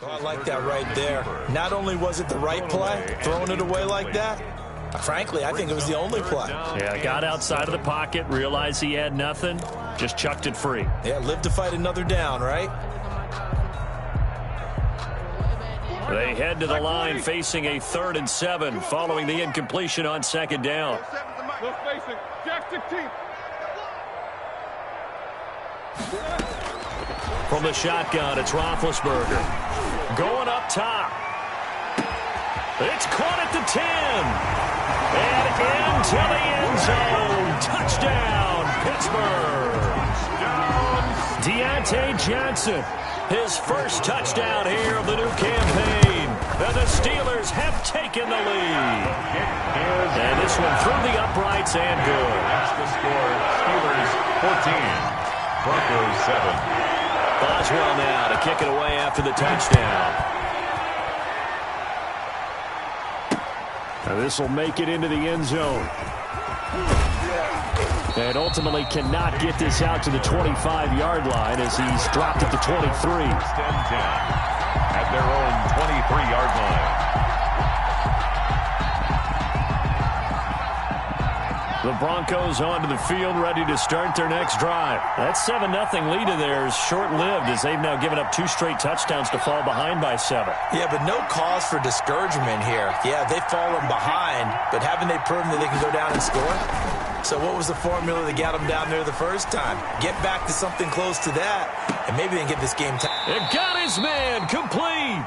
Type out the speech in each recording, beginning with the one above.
Oh, I like that right there. Not only was it the right play, throwing it away like that, frankly, I think it was the only play. Yeah, got outside of the pocket, realized he had nothing, just chucked it free. Yeah, live to fight another down, right? They head to the line facing a 3rd and 7 following the incompletion on 2nd down. From the shotgun, it's Roethlisberger. Going up top. It's caught at the 10. And into the end zone. Touchdown, Pittsburgh. Deontay Johnson, his first touchdown here of the new campaign. And the Steelers have taken the lead. And this one through the uprights and good. That's the score. Steelers 14, Broncos 7. Boswell now to kick it away after the touchdown. Now this will make it into the end zone. And ultimately cannot get this out to the 25-yard line as he's dropped at the 23. At their own 23-yard line. The Broncos onto the field, ready to start their next drive. That 7-0 lead of theirs short-lived as they've now given up 2 straight touchdowns to fall behind by 7. Yeah, but no cause for discouragement here. Yeah, they've fallen behind, but haven't they proven that they can go down and score? So what was the formula that got them down there the first time? Get back to something close to that, and maybe they can get this game tied. It got his man complete.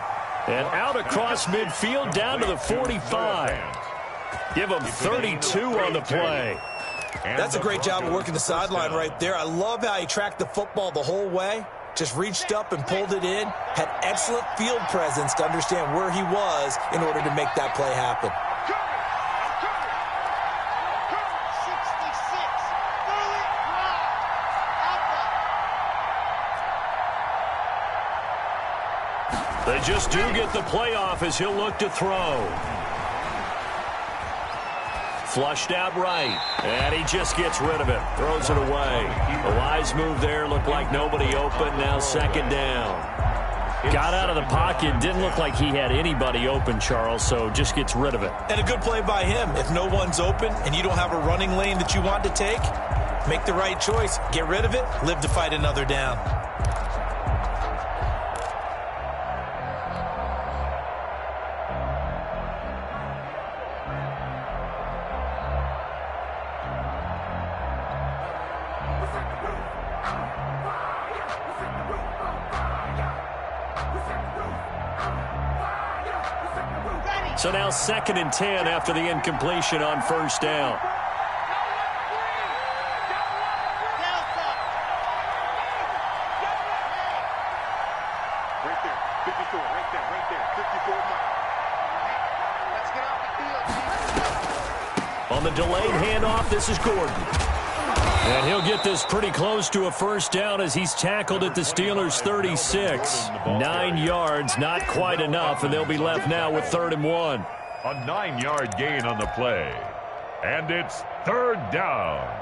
And out across midfield down to the 45. Give him 32 on the play. That's a great job of working the sideline right there. I love how he tracked the football the whole way. Just reached up and pulled it in. Had excellent field presence to understand where he was in order to make that play happen. They just do get the playoff as he'll look to throw. Flushed out right, and he just gets rid of it. Throws it away. A wise move there. Looked like nobody open. Now 2nd down. Got out of the pocket. Didn't look like he had anybody open, Charles, so just gets rid of it. And a good play by him. If no one's open and you don't have a running lane that you want to take, make the right choice. Get rid of it. Live to fight another down. So now 2nd and 10 after the incompletion on 1st down. Right there, 54, right there, 54 mark. Let's get off the field. On the delayed handoff, this is Gordon. And he'll get this pretty close to a 1st down as he's tackled at the Steelers' 36. 9 yards, not quite enough, and they'll be left now with 3rd and 1. A 9-yard gain on the play. And it's 3rd down.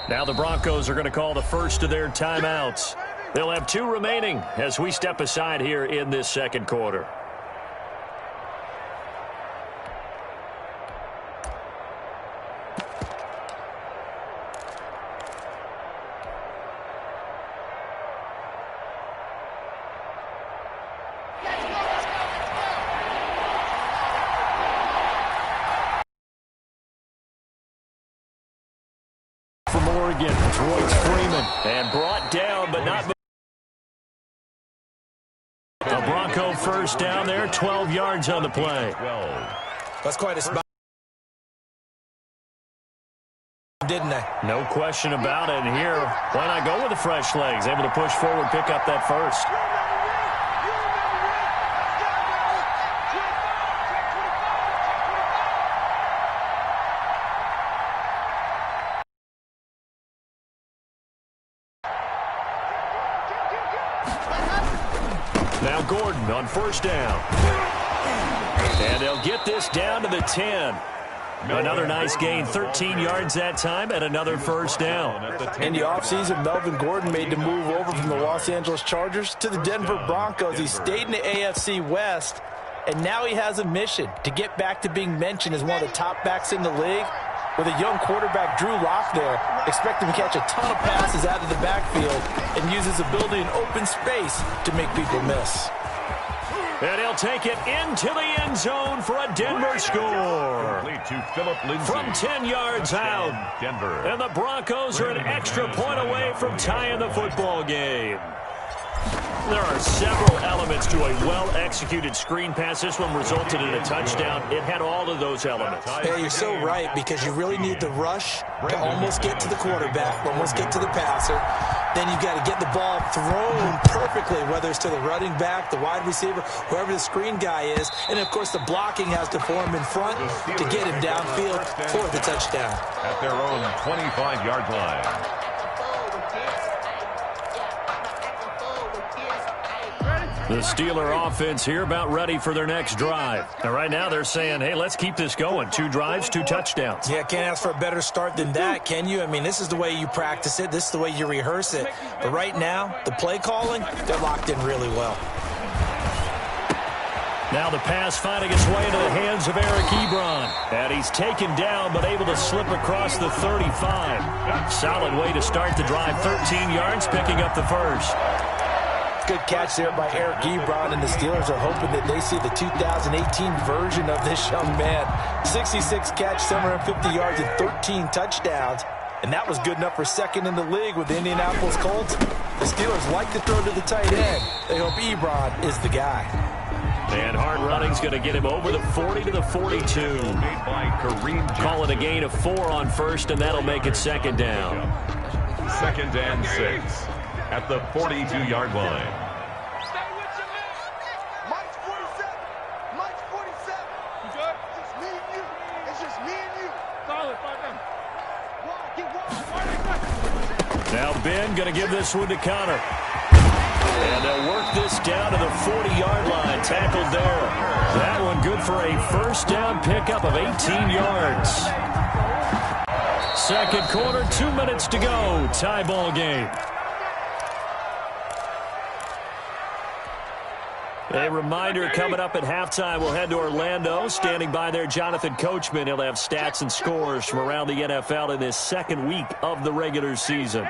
Now the Broncos are going to call the first of their timeouts. They'll have 2 remaining as we step aside here in this 2nd quarter. From Oregon, it's Royce Freeman. And brought down, but not... A Bronco 1st down there, 12 yards on the play. That's quite a spot, didn't they? No question about it. And here, why not go with the fresh legs? Able to push forward, pick up that first. Now Gordon on first down. And they'll get this down to the 10. Another nice gain, 13 yards that time, and another first down. In the offseason, Melvin Gordon made the move over from the Los Angeles Chargers to the Denver Broncos. He stayed in the AFC West, and now he has a mission to get back to being mentioned as one of the top backs in the league. With a young quarterback, Drew Lock, there, expect him to catch a ton of passes out of the backfield and use his ability in open space to make people miss. And he'll take it into the end zone for a Denver score. From 10 yards out. Denver. And the Broncos are an extra point away from tying the football game. There are several elements to a well-executed screen pass. This one resulted in a touchdown. It had all of those elements. Yeah, you're so right, because you really need the rush to almost get to the quarterback, almost get to the passer. Then you've got to get the ball thrown perfectly, whether it's to the running back, the wide receiver, whoever the screen guy is. And, of course, the blocking has to form in front to get him downfield for the touchdown. At their own 25-yard line. The Steeler offense here about ready for their next drive. And right now they're saying, hey, let's keep this going. 2 drives, 2 touchdowns. Yeah, can't ask for a better start than that, can you? I mean, this is the way you practice it. This is the way you rehearse it. But right now, the play calling, they're locked in really well. Now the pass finding its way into the hands of Eric Ebron. And he's taken down but able to slip across the 35. Solid way to start the drive. 13 yards, picking up the first. Good catch there by Eric Ebron, and the Steelers are hoping that they see the 2018 version of this young man. 66 catch, 750 yards, and 13 touchdowns. And that was good enough for second in the league with the Indianapolis Colts. The Steelers like to throw to the tight end. They hope Ebron is the guy. And hard running's going to get him over the 40 to the 42. Call it a gain of 4 on first, and that'll make it second down. 2nd and 6 at the 42-yard line. Stay with your man. Mike's 47. Mike's 47. You good? It's just me and you. It's just me and you. Solid. Get wide. Now Ben going to give this one to Connor. And they'll work this down to the 40-yard line. Tackled there. That one good for a first down pickup of 18 yards. Second quarter, 2 minutes to go. Tie ball game. A reminder coming up at halftime, we'll head to Orlando. Standing by there, Jonathan Coachman. He'll have stats and scores from around the NFL in this second week of the regular season.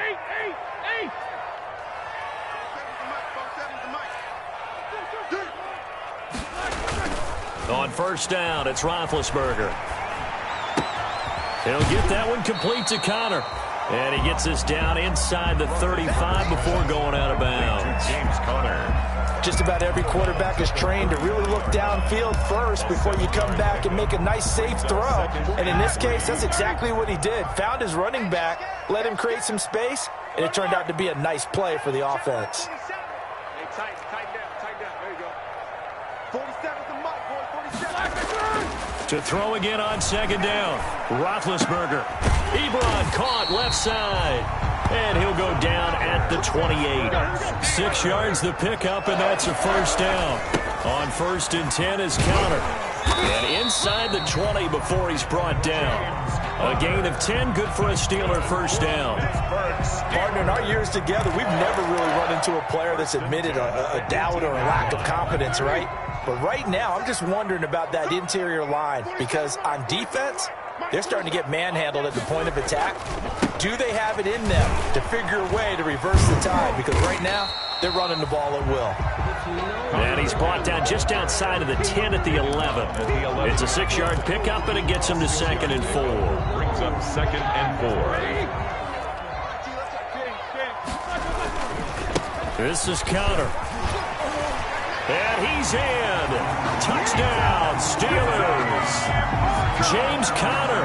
On first down, it's Roethlisberger. He'll get that one complete to Connor. And he gets this down inside the 35 before going out of bounds. James Conner. Just about every quarterback is trained to really look downfield first before you come back and make a nice, safe throw. And in this case, that's exactly what he did. Found his running back, let him create some space, and it turned out to be a nice play for the offense. Hey, tighten down. There you go. 47's the mic, boy. 47. To throw again on second down. Roethlisberger. Ebron caught left side. And he'll go down at the 28. 6 yards the pickup, and that's a first down. On 1st and 10 is Connor. And inside the 20 before he's brought down. A gain of 10, good for a Steeler first down. Partner, in our years together, we've never really run into a player that's admitted a doubt or a lack of confidence, right? But right now, I'm just wondering about that interior line, because on defense, they're starting to get manhandled at the point of attack. Do they have it in them to figure a way to reverse the tide? Because right now, they're running the ball at will. And he's brought down just outside of the 10 at the 11. It's a 6-yard pickup, and it gets him to 2nd and 4. Brings up 2nd and 4. This is Connor. And he's in. Touchdown, Steelers. James Conner,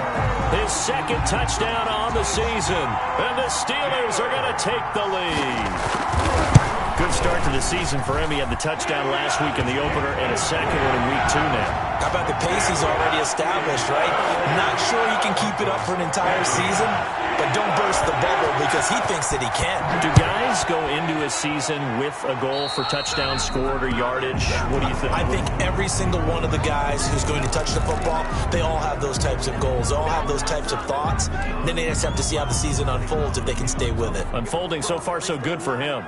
his 2nd touchdown on the season. And the Steelers are going to take the lead. Good start to the season for him. He had the touchdown last week in the opener and a second one in week 2 now. How about the pace he's already established, right? Not sure he can keep it up for an entire season, but don't burst the bubble because he thinks that he can. Do guys go into a season with a goal for touchdown scored or yardage? What do you think? I think every single one of the guys who's going to touch the football, they all have those types of goals. They all have those types of thoughts. Then they just have to see how the season unfolds if they can stay with it. Unfolding so far so good for him.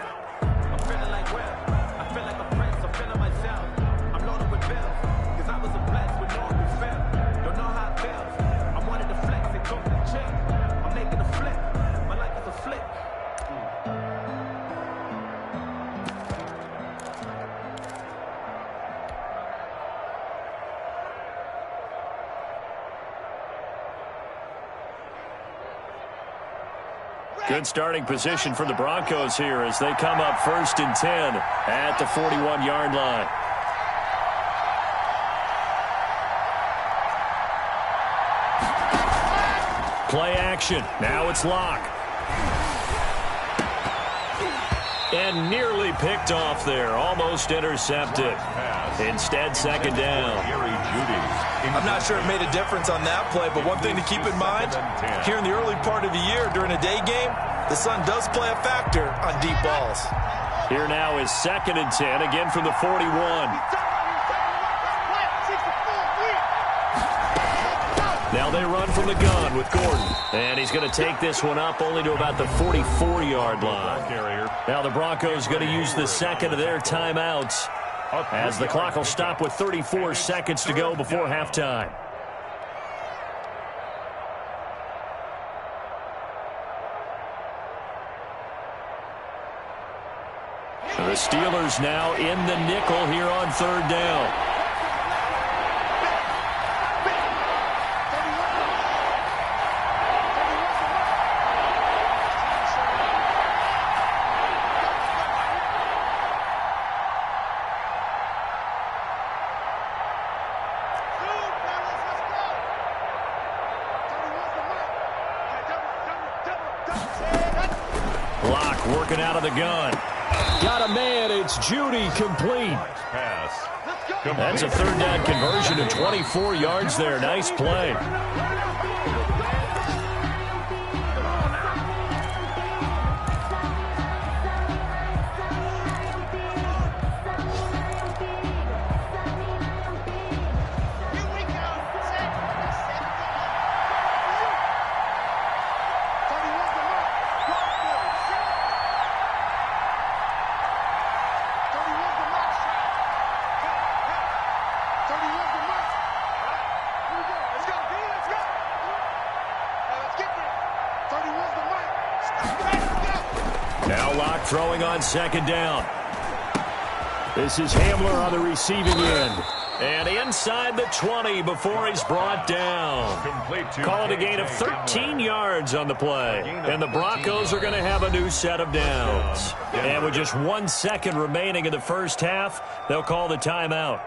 Good starting position for the Broncos here as they come up 1st and 10 at the 41-yard line. Play action. Now it's Locke. And nearly picked off there. Almost intercepted. Instead, 2nd down. I'm not sure it made a difference on that play, but one thing to keep in mind, here in the early part of the year during a day game, the sun does play a factor on deep balls. Here now is 2nd and 10, again from the 41. Now they run from the gun with Gordon. And he's going to take this one up only to about the 44-yard line. Now the Broncos going to use the second of their timeouts as the clock will stop with 34 seconds to go before halftime. The Steelers now in the nickel here on 3rd down. Working out of the gun. Got a man. It's Judy complete. That's a 3rd down conversion of 24 yards there. Nice play. Now Locke throwing on 2nd down. This is Hamler on the receiving end. And inside the 20 before he's brought down. Call it a gain of 13 yards on the play. And the Broncos are going to have a new set of downs. And with just 1 second remaining in the first half, they'll call the timeout.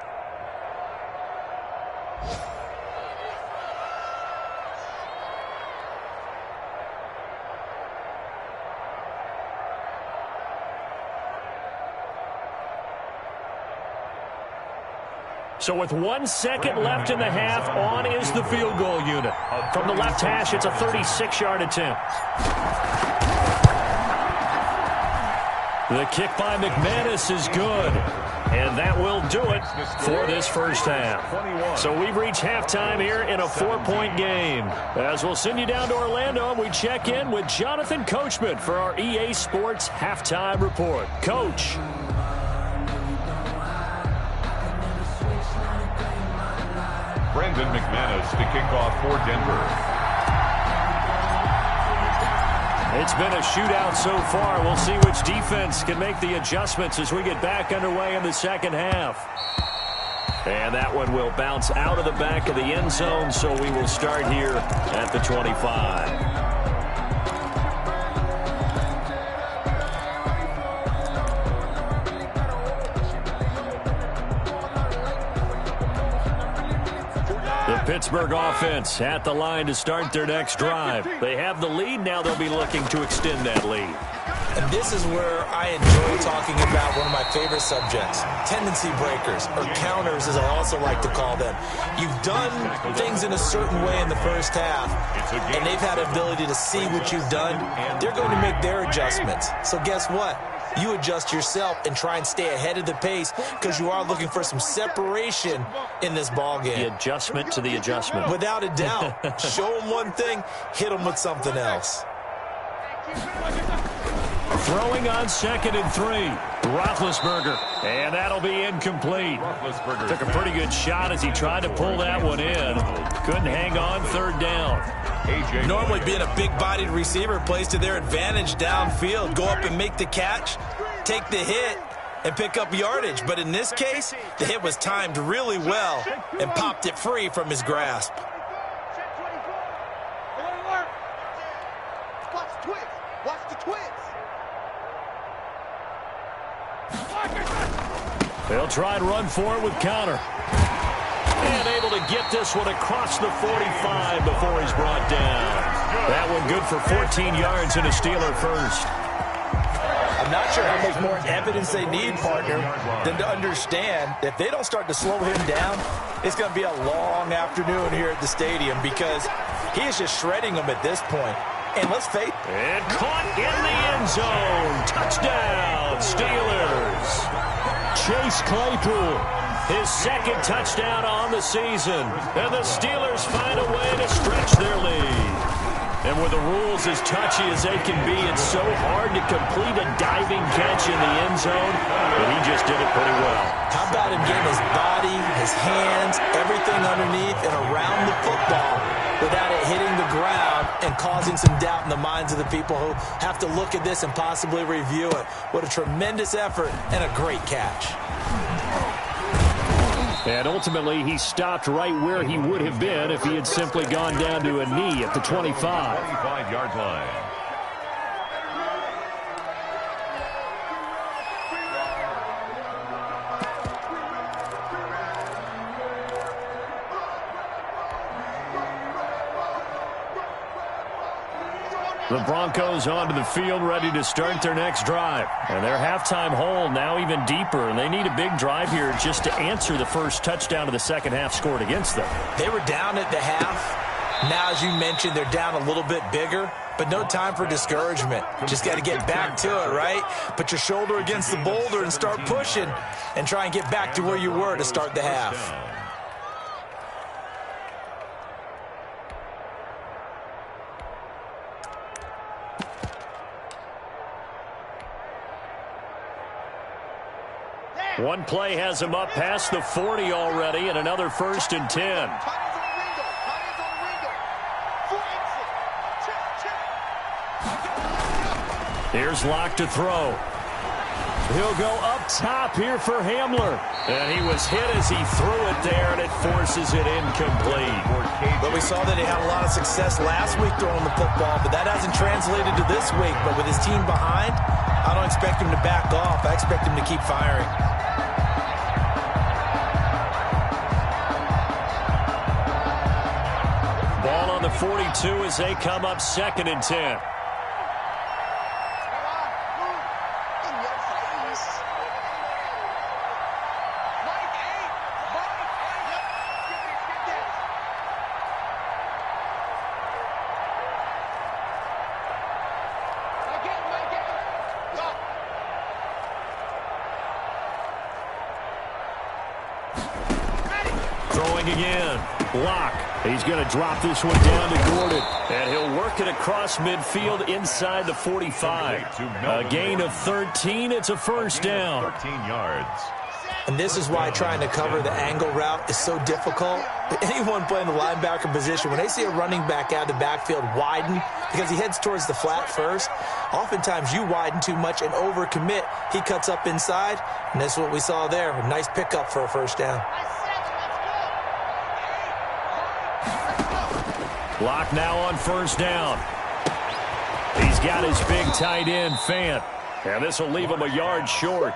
So with 1 second left in the half, on is the field goal unit. From the left hash, it's a 36-yard attempt. The kick by McManus is good. And that will do it for this first half. So we've reached halftime here in a 4-point game. As we'll send you down to Orlando, we check in with Jonathan Coachman for our EA Sports Halftime Report. Coach. Brandon McManus to kick off for Denver. It's been a shootout so far. We'll see which defense can make the adjustments as we get back underway in the second half. And that one will bounce out of the back of the end zone, so we will start here at the 25. Pittsburgh offense at the line to start their next drive. They have the lead. Now they'll be looking to extend that lead. And this is where I enjoy talking about one of my favorite subjects, tendency breakers, or counters as I also like to call them. You've done things in a certain way in the first half, and they've had the ability to see what you've done. They're going to make their adjustments. So guess what? You adjust yourself and try and stay ahead of the pace because you are looking for some separation in this ball game. The adjustment to the adjustment. Without a doubt. Show them one thing, hit them with something else. Throwing on 2nd and 3. Roethlisberger. And that'll be incomplete. Took a pretty good shot as he tried to pull that one in. Couldn't hang on 3rd down. Normally being a big-bodied receiver plays to their advantage downfield. Go up and make the catch, take the hit, and pick up yardage. But in this case, the hit was timed really well and popped it free from his grasp. Watch the twins. They'll try and run for it with counter. And able to get this one across the 45 before he's brought down. That one good for 14 yards and a Steeler first. I'm not sure how much more evidence they need, partner, than to understand that if they don't start to slow him down, it's going to be a long afternoon here at the stadium because he is just shredding them at this point. And let's face it. And caught in the end zone. Touchdown, Steelers. Chase Claypool, his 2nd touchdown on the season. And the Steelers find a way to stretch their lead. And with the rules as touchy as they can be, it's so hard to complete a diving catch in the end zone, but he just did it pretty well. How about him getting his body, his hands, everything underneath and around the football without it hitting the ground and causing some doubt in the minds of the people who have to look at this and possibly review it. What a tremendous effort and a great catch. And ultimately, he stopped right where he would have been if he had simply gone down to a knee at the 25. 25-yard line. The Broncos onto the field ready to start their next drive. And their halftime hole now even deeper. And they need a big drive here just to answer the first touchdown of the second half scored against them. They were down at the half. Now, as you mentioned, they're down a little bit bigger. But no time for discouragement. Just got to get back to it, right? Put your shoulder against the boulder and start pushing. And try and get back to where you were to start the half. One play has him up past the 40 already, and another 1st and 10. Here's Locke to throw. He'll go up top here for Hamler. And he was hit as he threw it there, and it forces it incomplete. But we saw that he had a lot of success last week throwing the football, but that hasn't translated to this week. But with his team behind, I don't expect him to back off. I expect him to keep firing. Ball on the 42 as they come up 2nd and 10. Throwing again. Locke. He's going to drop this one down to Gordon. And he'll work it across midfield inside the 45. A gain of 13. It's a 1st down. 13 yards. And this is why trying to cover the angle route is so difficult. Anyone playing the linebacker position, when they see a running back out of the backfield widen because he heads towards the flat first, oftentimes you widen too much and overcommit. He cuts up inside, and that's what we saw there. A nice pickup for a 1st down. Locke now on 1st down. He's got his big tight end, Fant. And this will leave him a yard short.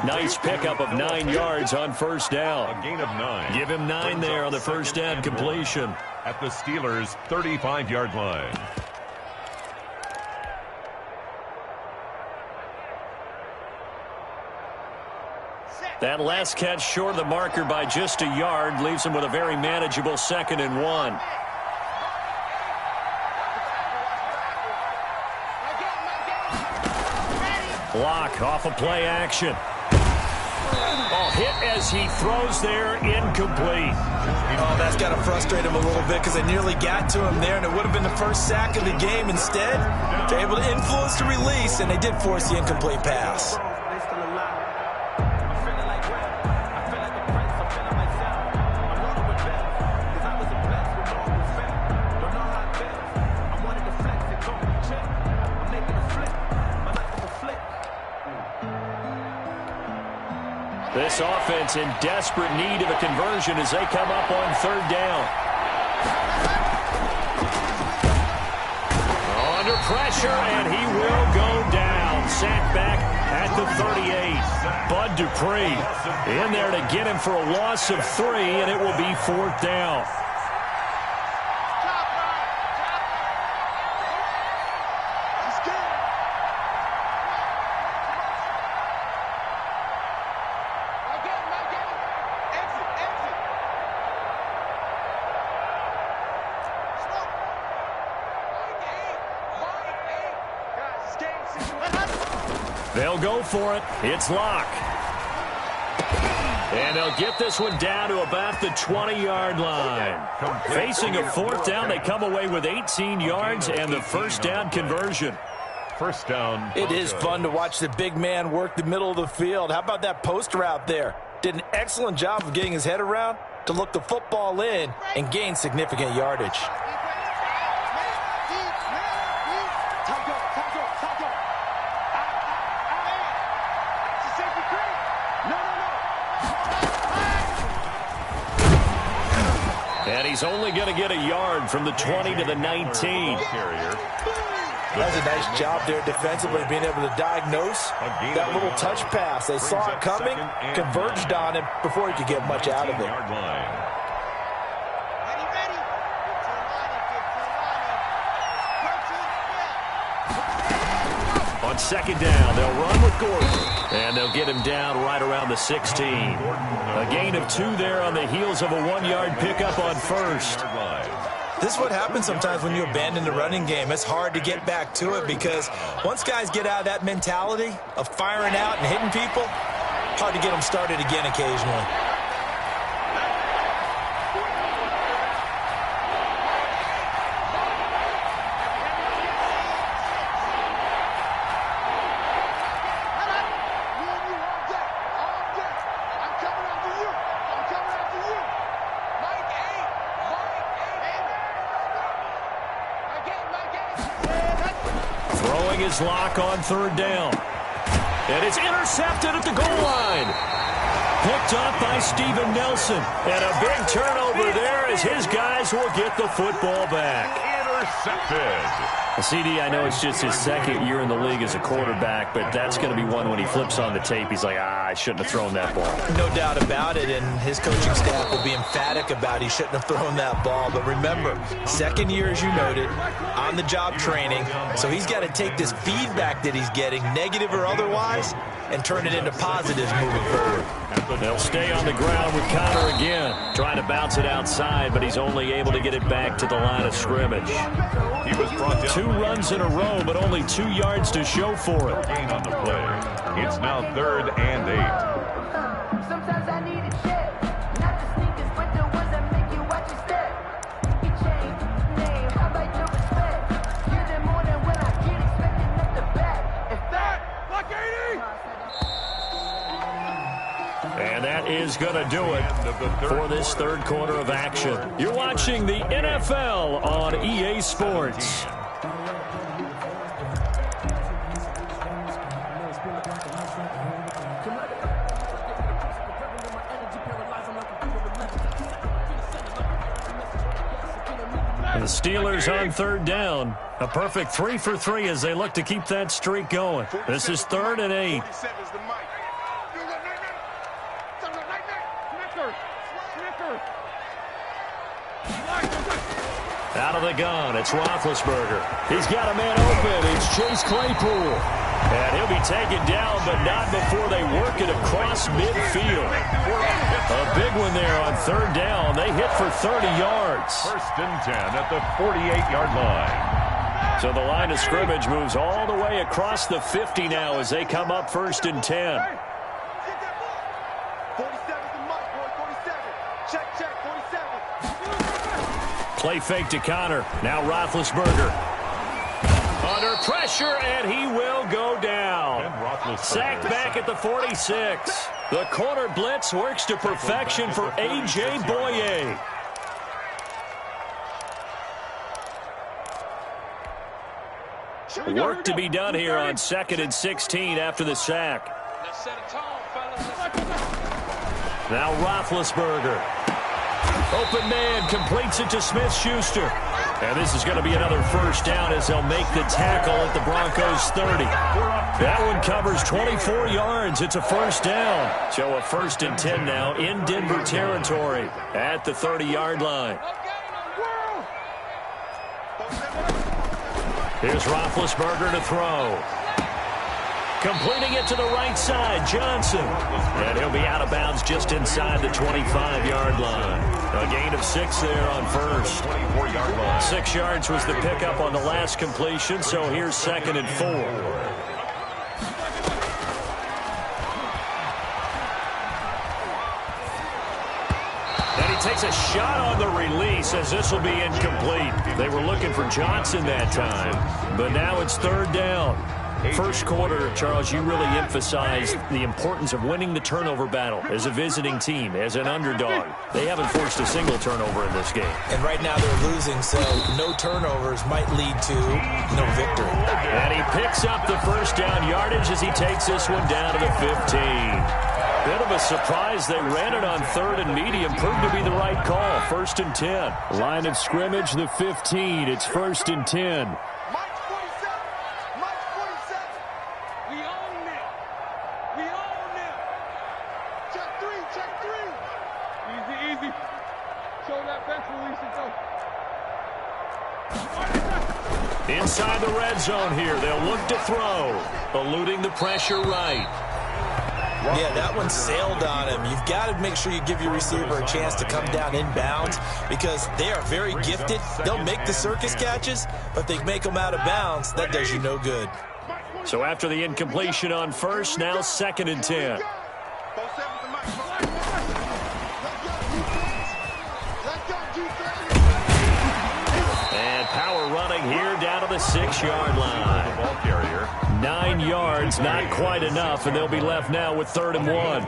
Nice pickup of 9 yards on 1st down. A gain of 9. Give him 9 there on the 1st down completion. At the Steelers' 35-yard line. That last catch short of the marker by just a yard leaves him with a very manageable 2nd and 1. Block off of play action. Oh, hit as he throws there, incomplete. Oh, that's got to frustrate him a little bit because they nearly got to him there, and it would have been the first sack of the game. Instead, they're able to influence the release, and they did force the incomplete pass. This offense in desperate need of a conversion as they come up on 3rd down. Under pressure, and he will go down. Sacked back at the 38. Bud Dupree in there to get him for a loss of 3, and it will be 4th down. They'll go for it. It's Locke. And they'll get this one down to about the 20-yard line. Facing a 4th down, they come away with 18 yards and the 1st down conversion. 1st down. It is fun to watch the big man work the middle of the field. How about that post route there? Did an excellent job of getting his head around to look the football in and gain significant yardage. And he's only going to get a yard from the 20 to the 19. That's a nice job there defensively, being able to diagnose that little touch pass. They saw it coming, converged on him before he could get much out of it. On 2nd down, they'll run with Gordon. And they'll get him down right around the 16. A gain of 2 there on the heels of a 1-yard pickup on 1st. This is what happens sometimes when you abandon the running game. It's hard to get back to it because once guys get out of that mentality of firing out and hitting people, hard to get them started again occasionally. Is Locke on 3rd down. And it's intercepted at the goal line. Picked up by Steven Nelson. And a big turnover there as his guys will get the football back. Intercepted. CD, I know it's just his 2nd year in the league as a quarterback, but that's going to be one when he flips on the tape. He's like, I shouldn't have thrown that ball. No doubt about it, and his coaching staff will be emphatic about he shouldn't have thrown that ball. But remember, 2nd year, as you noted, on-the-job training, so he's got to take this feedback that he's getting, negative or otherwise, and turn it into positives moving forward. They'll stay on the ground with Connor again, trying to bounce it outside, but he's only able to get it back to the line of scrimmage. He was brought down. 2 runs in a row, but only 2 yards to show for it. Gain on the play. It's now 3rd and 8. Sometimes I need a check, not the sneakers, but the ones that make you watch your step. Your chain, name, how about your respect? You're the more than when I get expecting at the back. In fact, like 80. And that is going to do it for this 3rd quarter of action. You're watching the NFL on EA Sports. The Steelers on 3rd down. A perfect 3 for 3 as they look to keep that streak going. This is 3rd and 8. Out of the gun, it's Roethlisberger. He's got a man open. It's Chase Claypool. And he'll be taken down, but not before they work it across midfield. A big one there on third down. They hit for 30 yards. First and 10 at the 48-yard line. So the line of scrimmage moves all the way across the 50 now as they come up first and 10. 47's the mic, boy. 47. Check, 47. Play fake to Connor. Now Roethlisberger. Under pressure, and he will go down. Sacked back at the 46. The corner blitz works to perfection for A.J. Boye. Work to be done here on 2nd and 16 after the sack. Now Roethlisberger. Open man completes it to Smith-Schuster. And this is going to be another first down as they'll make the tackle at the Broncos 30. That one covers 24 yards. It's a first down. So a first and 10 now in Denver territory at the 30-yard line. Here's Roethlisberger to throw. Completing it to the right side, Johnson. And he'll be out of bounds just inside the 25-yard line. A gain of 6 there on first. 24-yard line. 6 yards was the pickup on the last completion, so here's 2nd and 4. And he takes a shot on the release as this will be incomplete. They were looking for Johnson that time, but now it's third down. First quarter, Charles, you really emphasized the importance of winning the turnover battle as a visiting team, as an underdog. They haven't forced a single turnover in this game. And right now they're losing, so no turnovers might lead to no victory. And he picks up the first down yardage as he takes this one down to the 15. Bit of a surprise. They ran it on 3rd and medium. Proved to be the right call. 1st and 10. Line of scrimmage, the 15. It's 1st and 10. Inside the red zone here. They'll look to throw. Eluding the pressure right. Yeah, that one sailed on him. You've got to make sure you give your receiver a chance to come down inbounds because they are very gifted. They'll make the circus catches, but if they make them out of bounds, that does you no good. So after the incompletion on first, now 2nd and 10. And power running here down to the 6-yard line. 9 yards, not quite enough, and they'll be left now with 3rd and 1.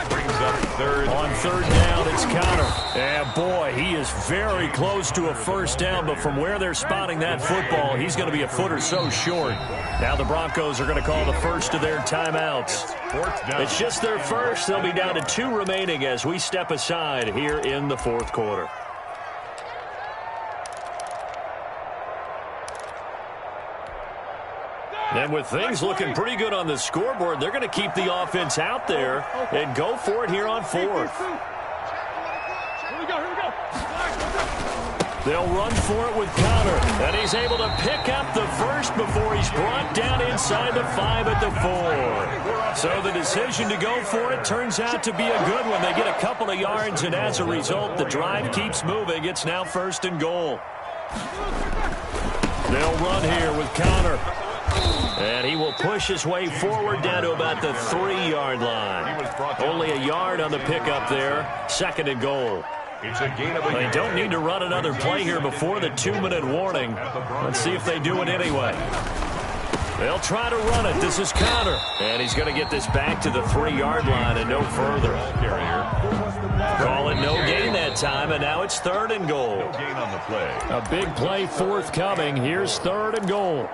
Brings up third. On 3rd down, it's Connor. And boy, he is very close to a first down, but from where they're spotting that football, he's going to be a foot or so short. Now the Broncos are going to call the first of their timeouts. It's just their first. They'll be down to 2 remaining as we step aside here in the 4th quarter. And with things looking pretty good on the scoreboard, they're going to keep the offense out there and go for it here on 4th. Here we go. They'll run for it with Connor, and he's able to pick up the first before he's brought down inside the 5 at the 4. So the decision to go for it turns out to be a good one. They get a couple of yards, and as a result, the drive keeps moving. It's now 1st and goal. They'll run here with Connor. And he will push his way forward down to about the 3-yard line. Only a yard on the pickup there. 2nd and goal. It's a gain of a They don't need to run another play here before the 2-minute warning. Let's see if they do it anyway. They'll try to run it. This is Connor. And he's going to get this back to the 3-yard line and no further. Call it no gain that time, and now it's 3rd and goal. No gain on the play. A big play forthcoming. Here's 3rd and goal.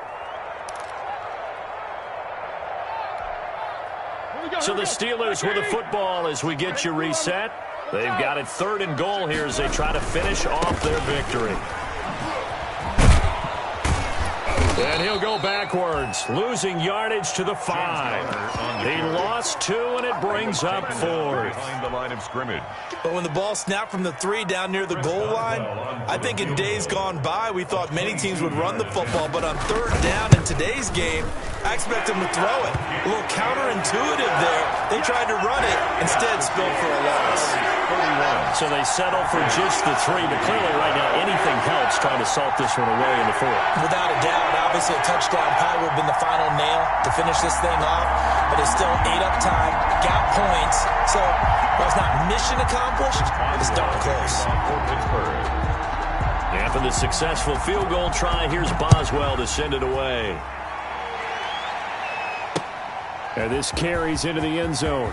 So the Steelers with the football as we get you reset. They've got it 3rd and goal here as they try to finish off their victory. And he'll go backwards, losing yardage to the 5. He lost 2, and it brings up 4th. Behind the line of scrimmage. But when the ball snapped from the 3 down near the goal line, I think in days gone by, we thought many teams would run the football. But on 3rd down in today's game, I expect them to throw it. A little counterintuitive there. They tried to run it, instead spilled for a loss. So they settle for just the 3, but clearly right now anything helps trying to salt this one away in the 4th. Without a doubt, obviously a touchdown probably would have been the final nail to finish this thing off, but they still ate up time, got points, so while it's not mission accomplished, it's darn close. After the successful field goal try, here's Boswell to send it away. And this carries into the end zone.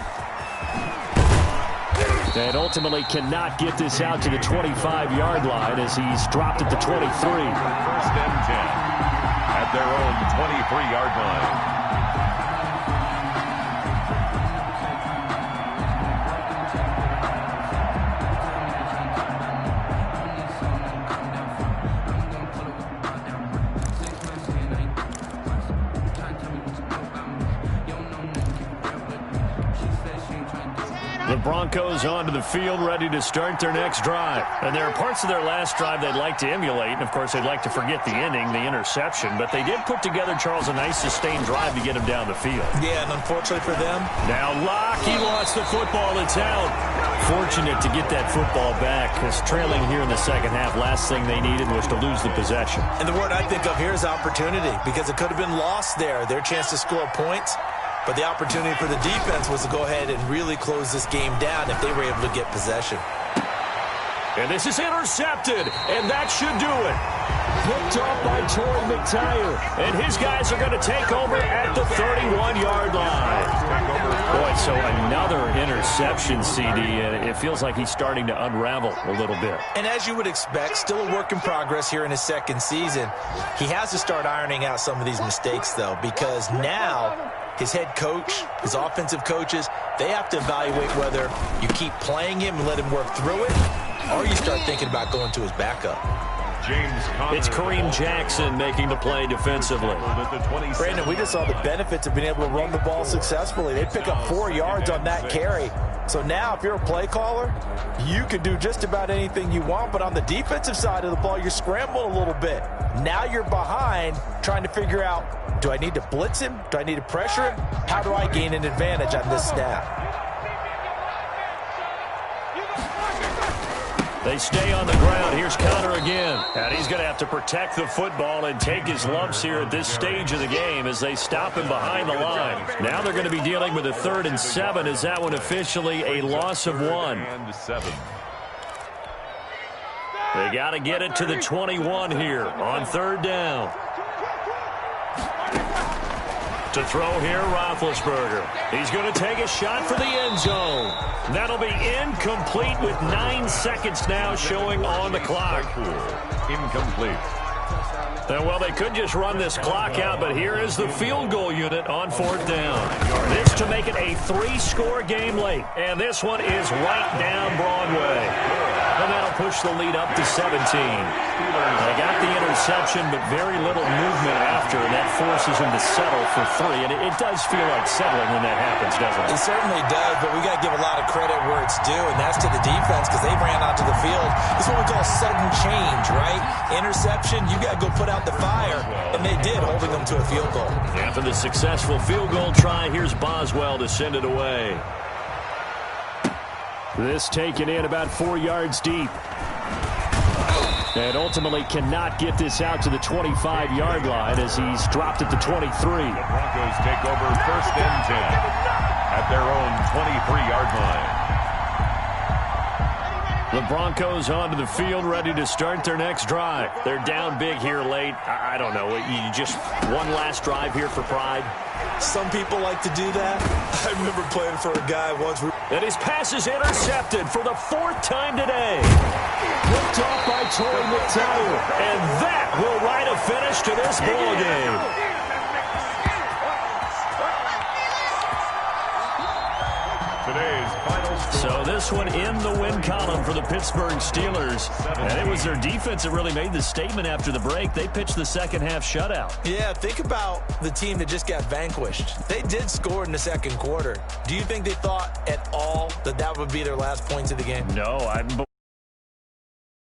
And ultimately cannot get this out to the 25-yard line as he's dropped at the 23. First and 10 at their own 23-yard line. The Broncos onto the field, ready to start their next drive. And there are parts of their last drive they'd like to emulate. And, of course, they'd like to forget the ending, the interception. But they did put together, Charles, a nice sustained drive to get him down the field. Yeah, and unfortunately for them. Now Locke, he lost the football. It's out. Fortunate to get that football back, because trailing here in the second half, last thing they needed was to lose the possession. And the word I think of here is opportunity, because it could have been lost there. Their chance to score points. But the opportunity for the defense was to go ahead and really close this game down if they were able to get possession. And this is intercepted, and that should do it. Picked off by Torrey McTyer, and his guys are going to take over at the 31-yard line. Boy, so another interception, CD, and it feels like he's starting to unravel a little bit. And as you would expect, still a work in progress here in his second season. He has to start ironing out some of these mistakes, though, because now his head coach, his offensive coaches, they have to evaluate whether you keep playing him and let him work through it, or you start thinking about going to his backup. It's Kareem Jackson making the play defensively. Brandon, we just saw the benefits of being able to run the ball successfully. They pick up 4 yards on that carry. So now if you're a play caller, you can do just about anything you want, but on the defensive side of the ball, you're scrambling a little bit. Now you're behind trying to figure out, do I need to blitz him? Do I need to pressure him? How do I gain an advantage on this snap? They stay on the ground. Here's Conner again. And he's going to have to protect the football and take his lumps here at this stage of the game as they stop him behind the line. Now they're going to be dealing with a 3rd and 7. Is that one officially a loss of 1? They got to get it to the 21 here on 3rd down. To throw here, Roethlisberger. He's going to take a shot for the end zone. That'll be incomplete with 9 seconds now showing on the clock. Incomplete. And, well, they could just run this clock out, but here is the field goal unit on 4th down. This to make it a 3-score game late. And this one is right down Broadway. And that'll push the lead up to 17. They got the interception, but very little movement after, and that forces him to settle for 3. And it does feel like settling when that happens, doesn't it? It certainly does, but we got to give a lot of credit where it's due, and that's to the defense because they ran onto the field. This is what we call sudden change, right? Interception, you got to go put out the fire, and they did, holding them to a field goal. After the successful field goal try, here's Boswell to send it away. This taken in about 4 yards deep. And ultimately cannot get this out to the 25-yard line as he's dropped at the 23. The Broncos take over 1st and 10 at their own 23-yard line. The Broncos onto the field, ready to start their next drive. They're down big here late. I don't know. You just one last drive here for pride. Some people like to do that. I remember playing for a guy once. And his pass is intercepted for the 4th time today. Picked off by Torrey McTyer. And that will write a finish to this ball game. Today's final score. So this one in the win column for the Pittsburgh Steelers. And it was their defense that really made the statement after the break. They pitched the second half shutout. Yeah, think about the team that just got vanquished. They did score in the second quarter. Do you think they thought at all that that would be their last points of the game? No,